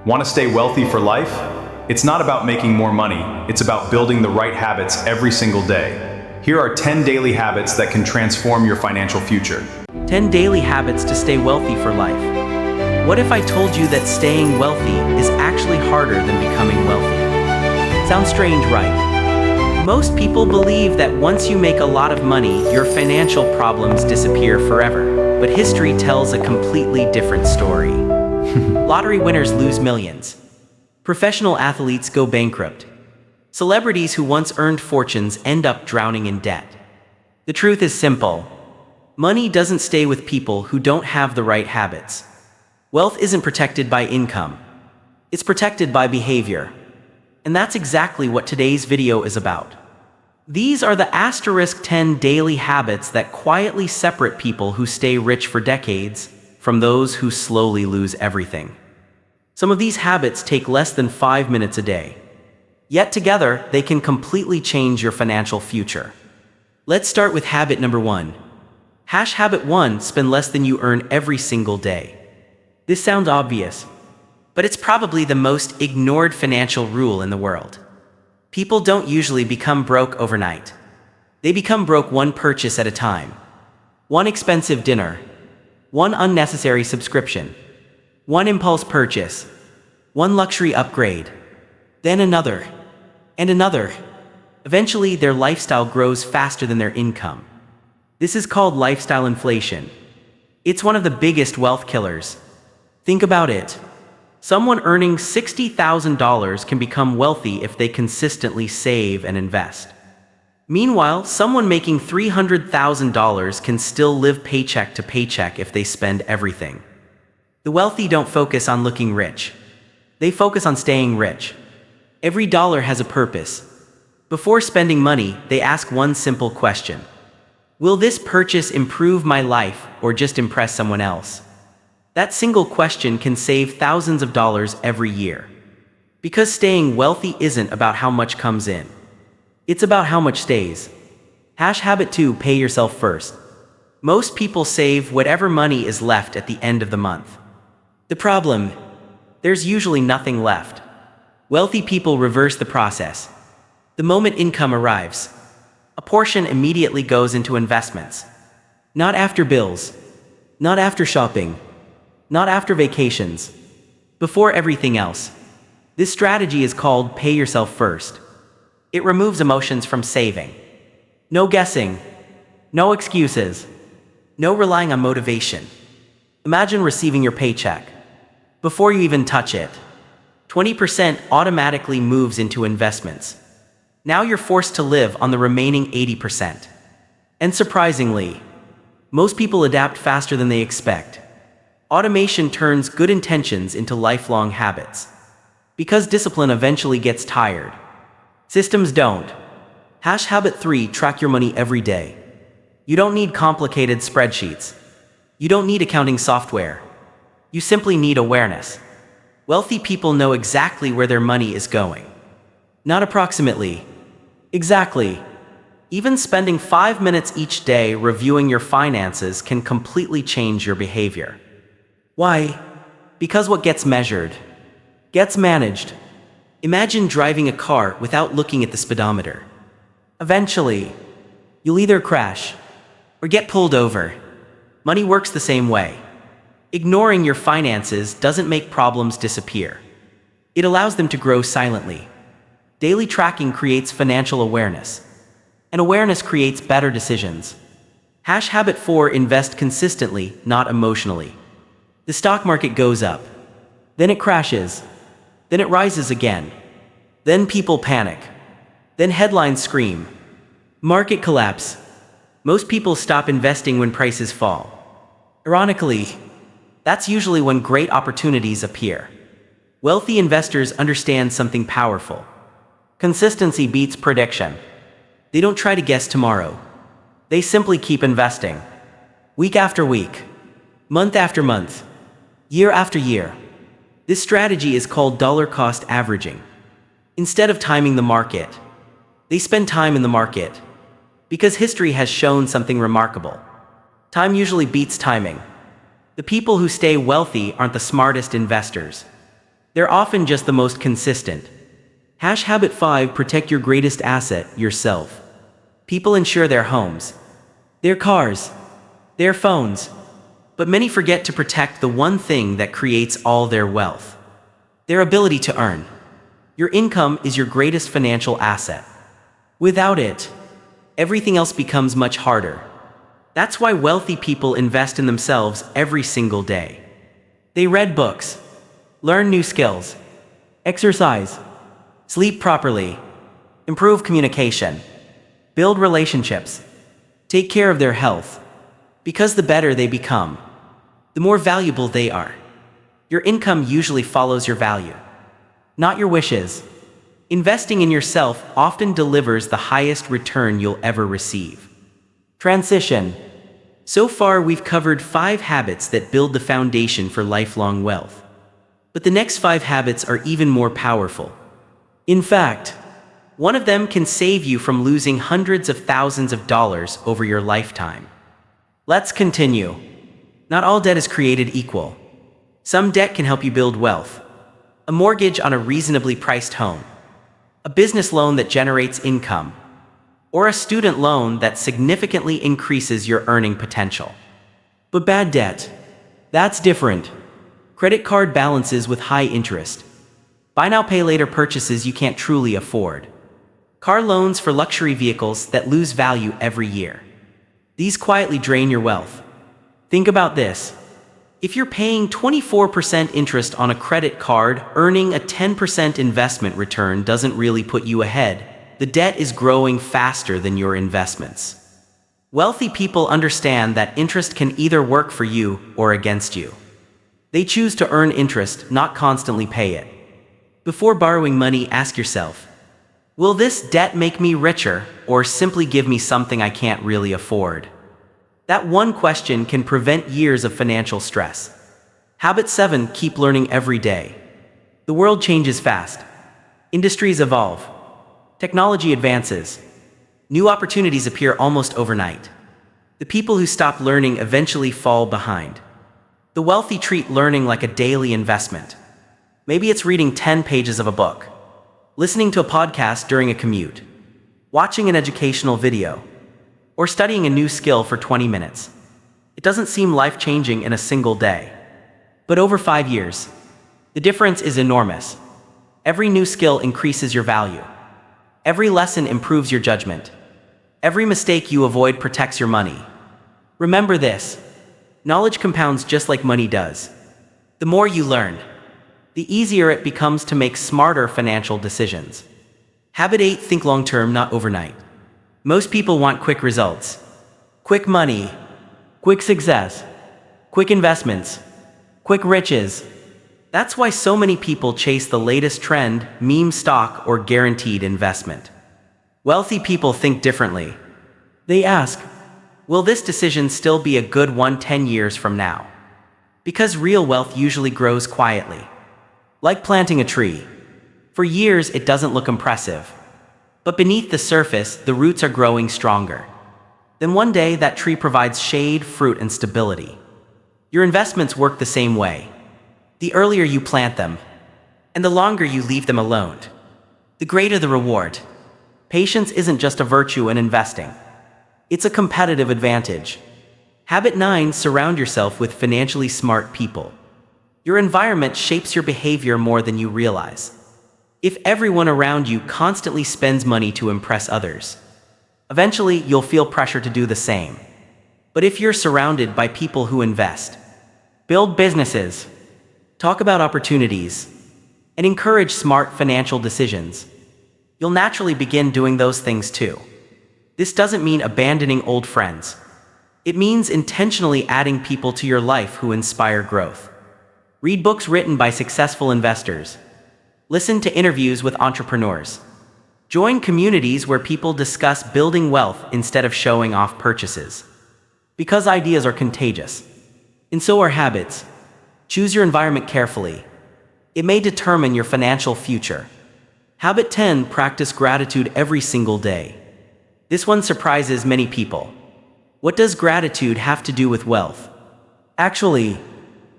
Want to stay wealthy for life? It's not about making more money, it's about building the right habits every single day. Here are 10 daily habits that can transform your financial future. 10 daily habits to stay wealthy for life. What if I told you that staying wealthy is actually harder than becoming wealthy? Sounds strange, right? Most people believe that once you make a lot of money, your financial problems disappear forever. But history tells a completely different story. Lottery winners lose millions. Professional athletes go bankrupt. Celebrities who once earned fortunes end up drowning in debt. The truth is simple. Money doesn't stay with people who don't have the right habits. Wealth isn't protected by income. It's protected by behavior. And that's exactly what today's video is about. These are the asterisk 10 daily habits that quietly separate people who stay rich for decades from those who slowly lose everything. Some of these habits take less than 5 minutes a day. Yet together, they can completely change your financial future. Let's start with habit number 1. Habit 1, spend less than you earn every single day. This sounds obvious, but it's probably the most ignored financial rule in the world. People don't usually become broke overnight. They become broke one purchase at a time. One expensive dinner. One unnecessary subscription. One impulse purchase. One luxury upgrade. Then another. And another. Eventually, their lifestyle grows faster than their income. This is called lifestyle inflation. It's one of the biggest wealth killers. Think about it. Someone earning $60,000 can become wealthy if they consistently save and invest. Meanwhile, someone making $300,000 can still live paycheck to paycheck if they spend everything. The wealthy don't focus on looking rich. They focus on staying rich. Every dollar has a purpose. Before spending money, they ask one simple question. Will this purchase improve my life or just impress someone else? That single question can save thousands of dollars every year. Because staying wealthy isn't about how much comes in. It's about how much stays. Habit 2, pay yourself first. Most people save whatever money is left at the end of the month. The problem? There's usually nothing left. Wealthy people reverse the process. The moment income arrives, a portion immediately goes into investments. Not after bills. Not after shopping. Not after vacations. Before everything else. This strategy is called pay yourself first. It removes emotions from saving. No guessing. No excuses. No relying on motivation. Imagine receiving your paycheck. Before you even touch it, 20% automatically moves into investments. Now you're forced to live on the remaining 80%. And surprisingly, most people adapt faster than they expect. Automation turns good intentions into lifelong habits. Because discipline eventually gets tired. Systems don't. Habit 3, track your money every day. You don't need complicated spreadsheets. You don't need accounting software. You simply need awareness. Wealthy people know exactly where their money is going. Not approximately. Exactly. Even spending 5 minutes each day reviewing your finances can completely change your behavior. Why? Because what gets measured gets managed. Imagine driving a car without looking at the speedometer. Eventually, you'll either crash or get pulled over. Money works the same way. Ignoring your finances doesn't make problems disappear. It allows them to grow silently. Daily tracking creates financial awareness. And awareness creates better decisions. Habit 4, invest consistently, not emotionally. The stock market goes up. Then it crashes. Then it rises again. Then people panic. Then headlines scream. Market collapse. Most people stop investing when prices fall. Ironically, that's usually when great opportunities appear. Wealthy investors understand something powerful. Consistency beats prediction. They don't try to guess tomorrow. They simply keep investing. Week after week. Month after month. Year after year. This strategy is called dollar cost averaging. Instead of timing the market, they spend time in the market. Because history has shown something remarkable. Time usually beats timing. The people who stay wealthy aren't the smartest investors. They're often just the most consistent. Habit 5. Protect your greatest asset, yourself. People insure their homes, their cars, their phones, but many forget to protect the one thing that creates all their wealth: their ability to earn. Your income is your greatest financial asset. Without it, everything else becomes much harder. That's why wealthy people invest in themselves every single day. They read books, learn new skills, exercise, sleep properly, improve communication, build relationships, take care of their health. Because the better they become, the more valuable they are. Your income usually follows your value, not your wishes. Investing in yourself often delivers the highest return you'll ever receive. Transition. So far, we've covered 5 habits that build the foundation for lifelong wealth. But the next 5 habits are even more powerful. In fact, one of them can save you from losing hundreds of thousands of dollars over your lifetime. Let's continue. Not all debt is created equal. Some debt can help you build wealth. A mortgage on a reasonably priced home, a business loan that generates income, or a student loan that significantly increases your earning potential. But bad debt, that's different. Credit card balances with high interest, buy now pay later purchases you can't truly afford, car loans for luxury vehicles that lose value every year. These quietly drain your wealth. Think about this. If you're paying 24% interest on a credit card, earning a 10% investment return doesn't really put you ahead. The debt is growing faster than your investments. Wealthy people understand that interest can either work for you or against you. They choose to earn interest, not constantly pay it. Before borrowing money, ask yourself, will this debt make me richer or simply give me something I can't really afford? That one question can prevent years of financial stress. Habit 7. Keep learning every day. The world changes fast. Industries evolve. Technology advances. New opportunities appear almost overnight. The people who stop learning eventually fall behind. The wealthy treat learning like a daily investment. Maybe it's reading 10 pages of a book, listening to a podcast during a commute, watching an educational video, or studying a new skill for 20 minutes. It doesn't seem life-changing in a single day. But over 5 years, the difference is enormous. Every new skill increases your value. Every lesson improves your judgment. Every mistake you avoid protects your money. Remember this: knowledge compounds just like money does. The more you learn, the easier it becomes to make smarter financial decisions. Habit 8. Think long-term, not overnight. Most people want quick results. Quick money, quick success, quick investments, quick riches. That's why so many people chase the latest trend, meme stock, or guaranteed investment. Wealthy people think differently. They ask, will this decision still be a good one 10 years from now? Because real wealth usually grows quietly. Like planting a tree. For years, it doesn't look impressive. But beneath the surface, the roots are growing stronger. Then one day, that tree provides shade, fruit, and stability. Your investments work the same way. The earlier you plant them, and the longer you leave them alone, the greater the reward. Patience isn't just a virtue in investing. It's a competitive advantage. Habit 9. Surround yourself with financially smart people. Your environment shapes your behavior more than you realize. If everyone around you constantly spends money to impress others, eventually you'll feel pressure to do the same. But if you're surrounded by people who invest, build businesses, talk about opportunities, and encourage smart financial decisions, you'll naturally begin doing those things too. This doesn't mean abandoning old friends. It means intentionally adding people to your life who inspire growth. Read books written by successful investors. Listen to interviews with entrepreneurs. Join communities where people discuss building wealth instead of showing off purchases. Because ideas are contagious, and so are habits. Choose your environment carefully. It may determine your financial future. Habit 10. Practice gratitude every single day. This one surprises many people. What does gratitude have to do with wealth? Actually,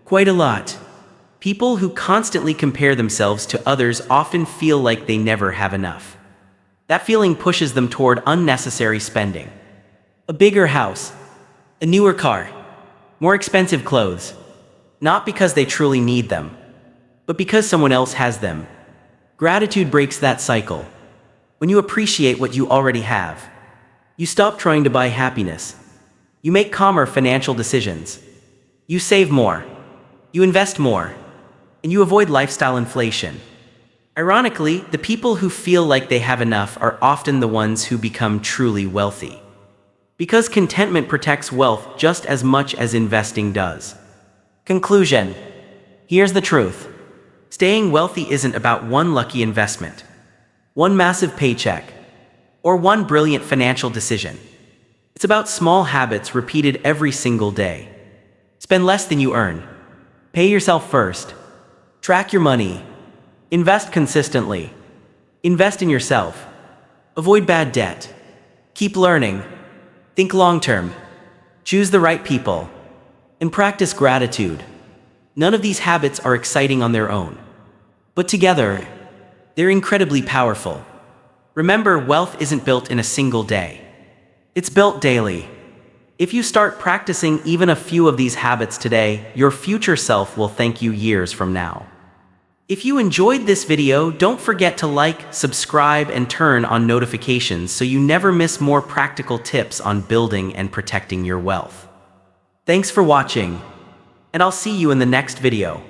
quite a lot. People who constantly compare themselves to others often feel like they never have enough. That feeling pushes them toward unnecessary spending. A bigger house, a newer car, more expensive clothes. Not because they truly need them, but because someone else has them. Gratitude breaks that cycle. When you appreciate what you already have, you stop trying to buy happiness. You make calmer financial decisions. You save more. You invest more. And you avoid lifestyle inflation. Ironically, the people who feel like they have enough are often the ones who become truly wealthy. Because contentment protects wealth just as much as investing does. Conclusion. Here's the truth. Staying wealthy isn't about one lucky investment, one massive paycheck, or one brilliant financial decision. It's about small habits repeated every single day. Spend less than you earn. Pay yourself first. Track your money. Invest consistently. Invest in yourself. Avoid bad debt. Keep learning. Think long-term. Choose the right people. And practice gratitude. None of these habits are exciting on their own. But together, they're incredibly powerful. Remember, wealth isn't built in a single day. It's built daily. If you start practicing even a few of these habits today, your future self will thank you years from now. If you enjoyed this video, don't forget to like, subscribe, and turn on notifications so you never miss more practical tips on building and protecting your wealth. Thanks for watching, and I'll see you in the next video.